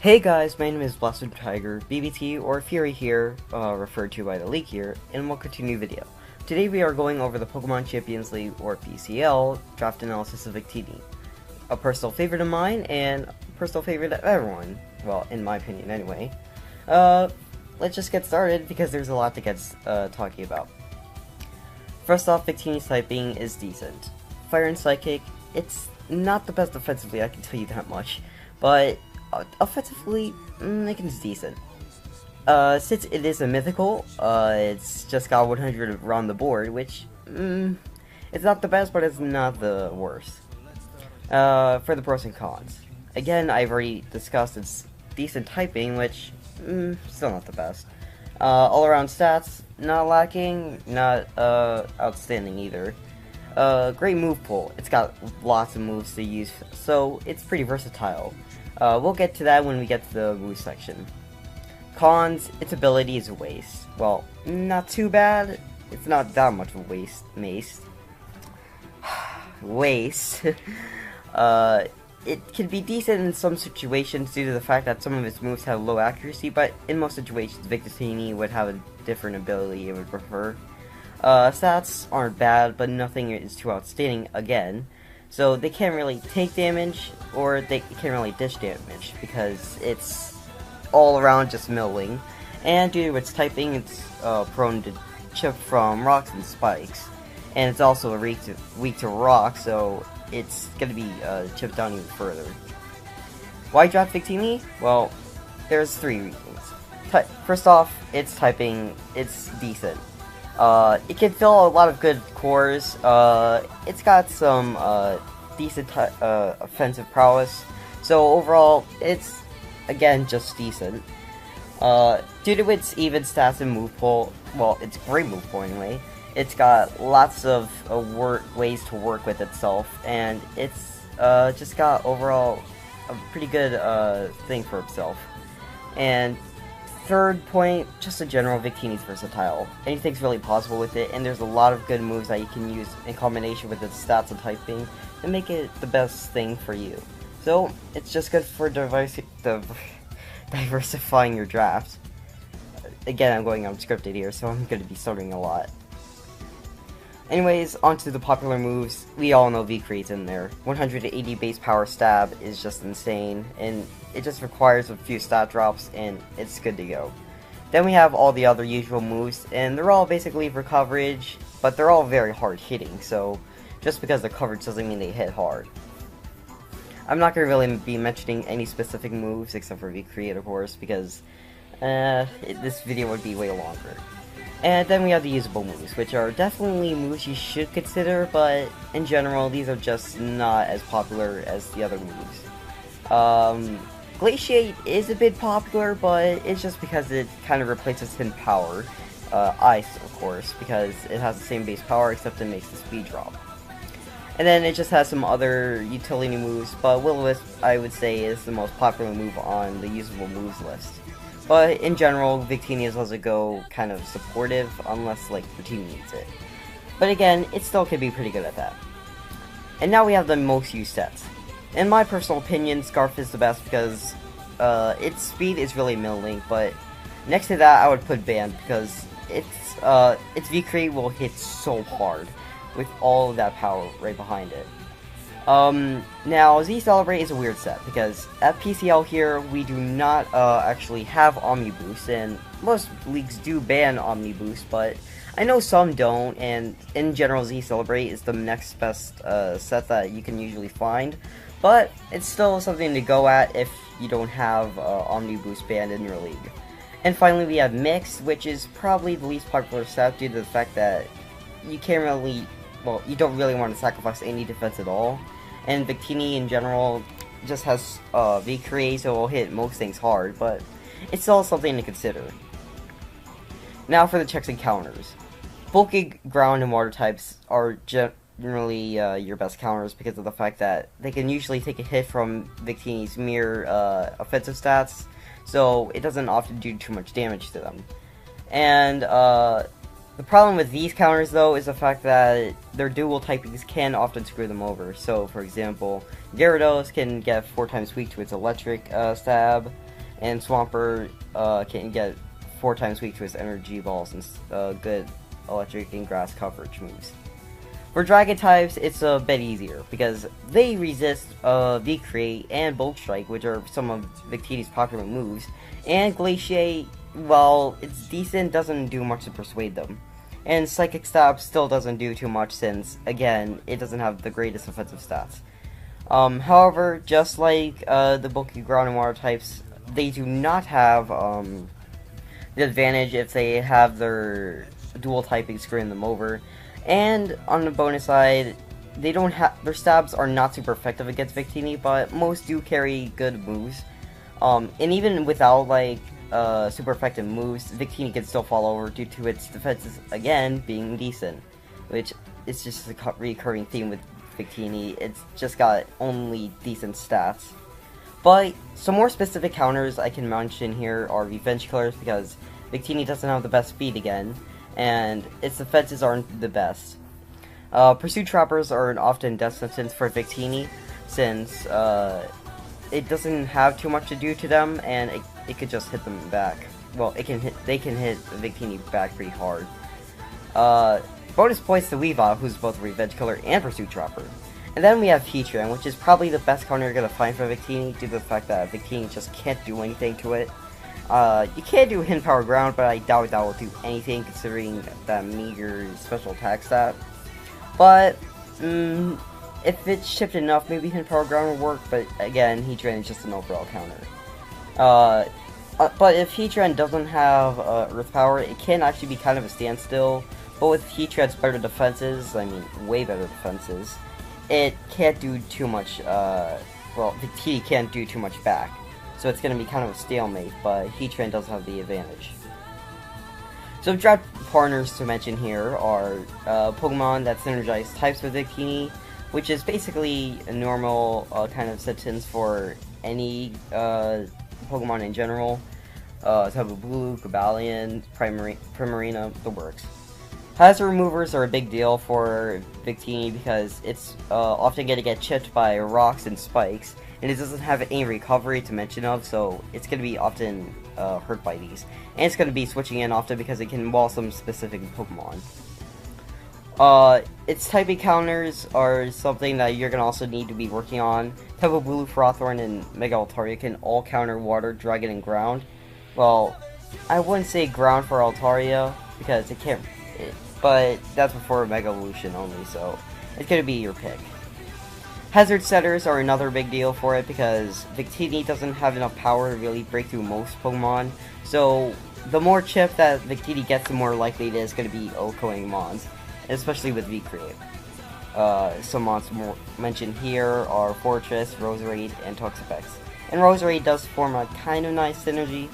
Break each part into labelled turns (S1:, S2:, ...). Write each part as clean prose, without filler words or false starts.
S1: Hey guys, my name is Blessed Tiger, BBT, or Fury here, referred to by the league here, and welcome to a new video. Today we are going over the Pokemon Champions League, or PCL, draft analysis of Victini. A personal favorite of mine, and a personal favorite of everyone. Well, in my opinion anyway. Let's just get started, because there's a lot to get talking about. First off, Victini's typing is decent. Fire and Psychic, it's not the best defensively, I can tell you that much, but offensively, it's decent. Since it is a mythical, it's just got 100 around the board, which, it's not the best, but it's not the worst. For the pros and cons. Again, I've already discussed its decent typing, which, still not the best. All-around stats, not lacking, not, outstanding either. Great move pool. It's got lots of moves to use, so it's pretty versatile. We'll get to that when we get to the move section. Cons, its ability is a waste. Well, not too bad. It's not that much of a waste. Waste. It can be decent in some situations due to the fact that some of its moves have low accuracy, but in most situations, Victini would have a different ability it would prefer. Stats aren't bad, but nothing is too outstanding again. So they can't really take damage, or they can't really dish damage, because it's all around just milling. And due to its typing, it's prone to chip from rocks and spikes. And it's also weak to rock, so it's going to be chipped down even further. YDrop Victini? Well, there's three reasons. First off, its typing, it's decent. It can fill a lot of good cores. It's got some decent offensive prowess. So overall, it's again just decent. Due to its even stats and move pool, well, it's great move pool anyway. It's got lots of ways to work with itself, and it's just got overall a pretty good thing for itself. And third point, just a general, Victini's versatile. Anything's really possible with it, and there's a lot of good moves that you can use in combination with its stats and typing to make it the best thing for you. So, it's just good for diversifying your draft. Again, I'm going unscripted here, so I'm going to be stuttering a lot. Anyways, onto the popular moves. We all know Victini's in there. 180 base power stab is just insane, and it just requires a few stat drops, and it's good to go. Then we have all the other usual moves, and they're all basically for coverage, but they're all very hard hitting, so just because they're coverage doesn't mean they hit hard. I'm not going to really be mentioning any specific moves, except for Victini, of course, because this video would be way longer. And then we have the usable moves, which are definitely moves you should consider, but in general, these are just not as popular as the other moves. Glaciate is a bit popular, but it's just because it kind of replaces Hidden Power. Ice, of course, because it has the same base power, except it makes the speed drop. And then it just has some other utility moves, but Will-O-Wisp, I would say, is the most popular move on the usable moves list. But in general, Victini doesn't go kind of supportive unless like the team needs it. But again, it still can be pretty good at that. And now we have the most used sets. In my personal opinion, Scarf is the best because its speed is really middling, but next to that I would put Band because its Victini will hit so hard with all of that power right behind it. Now, Z Celebrate is a weird set, because at PCL here, we do not, actually have Omni Boost, and most leagues do ban Omni Boost, but I know some don't, and in general, Z Celebrate is the next best, set that you can usually find, but it's still something to go at if you don't have, Omni Boost banned in your league. And finally, we have Mix, which is probably the least popular set due to the fact that you can't really, well, you don't really want to sacrifice any defense at all. And Victini in general just has Victini, so it will hit most things hard, but it's still something to consider. Now for the checks and counters. Bulky ground and water types are generally your best counters because of the fact that they can usually take a hit from Victini's mere offensive stats, so it doesn't often do too much damage to them. And the problem with these counters, though, is the fact that their dual typings can often screw them over. So, for example, Gyarados can get 4 times weak to its electric stab. and Swampert can get 4 times weak to his energy balls and good electric and grass coverage moves. For Dragon types, it's a bit easier, because they resist V-Create and Bulk Strike, which are some of Victini's popular moves, and Glaciate, while it's decent, doesn't do much to persuade them. And Psychic Stab still doesn't do too much since, again, it doesn't have the greatest offensive stats. However, just like the bulky ground and water types, they do not have the advantage if they have their dual typing screwing them over. And on the bonus side, they don't have their stabs are not super effective against Victini, but most do carry good moves. And even without like super effective moves, Victini can still fall over due to its defenses again being decent, which is just a recurring theme with Victini. It's just got only decent stats. But some more specific counters I can mention here are Revenge Killers, because Victini doesn't have the best speed again, and its defenses aren't the best. Pursuit Trappers are an often death sentence for Victini, since it doesn't have too much to do to them, and it could just hit them back. Well, they can hit Victini back pretty hard. Bonus points to Weavile, who's both a Revenge Killer and Pursuit Trapper. And then we have Heatran, which is probably the best counter you're going to find for Victini, due to the fact that Victini just can't do anything to it. You can do Hidden Power Ground, but I doubt that will do anything considering that meager special attack stat. But, if it's shipped enough, maybe Hidden Power Ground will work, but again, Heatran is just an overall counter. But if Heatran doesn't have Earth Power, it can actually be kind of a standstill. But with Heatran's better defenses, I mean, way better defenses, it can't do too much, well, Victini can't do too much back. So it's going to be kind of a stalemate, but Heatran does have the advantage. So draft partners to mention here are Pokemon that synergize types with Victini, which is basically a normal kind of sentence for any Pokemon in general. Tapu Bulu, Cobalion, Primarina, the works. Hazard removers are a big deal for Victini because it's often going to get chipped by rocks and spikes, and it doesn't have any recovery to mention of, so it's going to be often hurt by these. And it's going to be switching in often because it can wall some specific Pokemon. Its typing counters are something that you're going to also need to be working on. Tapu Bulu, Frothorn, and Mega Altaria can all counter Water, Dragon, and Ground. Well, I wouldn't say Ground for Altaria because it can't, but that's before Mega Evolution only, so it's going to be your pick. Hazard setters are another big deal for it because Victini doesn't have enough power to really break through most Pokemon, so the more chip that Victini gets, the more likely it is going to be OHKOing Mons, especially with V-Create. Some mons mentioned here are Fortress, Roserade, and Toxapex. And Roserade does form a kind of nice synergy.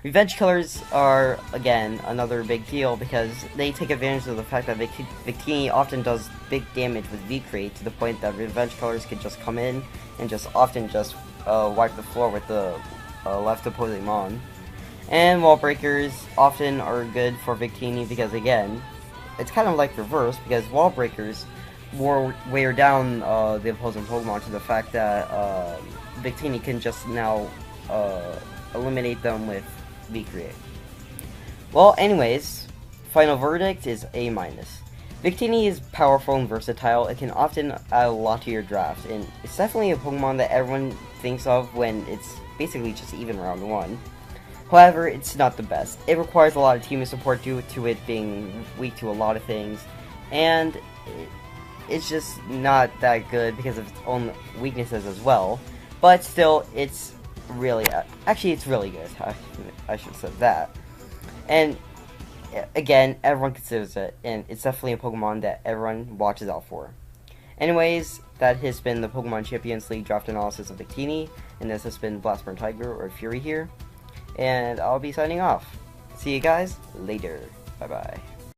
S1: Revenge Killers are, again, another big deal because they take advantage of the fact that Victini often does big damage with V-Create to the point that Revenge Killers can just come in and just often just wipe the floor with the left opposing Mon. And Wall Breakers often are good for Victini because, again, it's kind of like reverse because Wall Breakers wear down the opposing Pokemon to the fact that Victini can just now eliminate them with V-Create. Well, anyways, final verdict is A-. Victini is powerful and versatile. It can often add a lot to your draft, and it's definitely a Pokemon that everyone thinks of when it's basically just even round 1. However, it's not the best. It requires a lot of team support due to it being weak to a lot of things, and it's just not that good because of its own weaknesses as well. But still, it's really, actually it's really good. I should have said that. And again, everyone considers it, and it's definitely a Pokemon that everyone watches out for. Anyways, that has been the Pokemon Champions League draft analysis of Victini, and this has been Blastburn Tiger or Fury here, and I'll be signing off. See you guys later. Bye bye.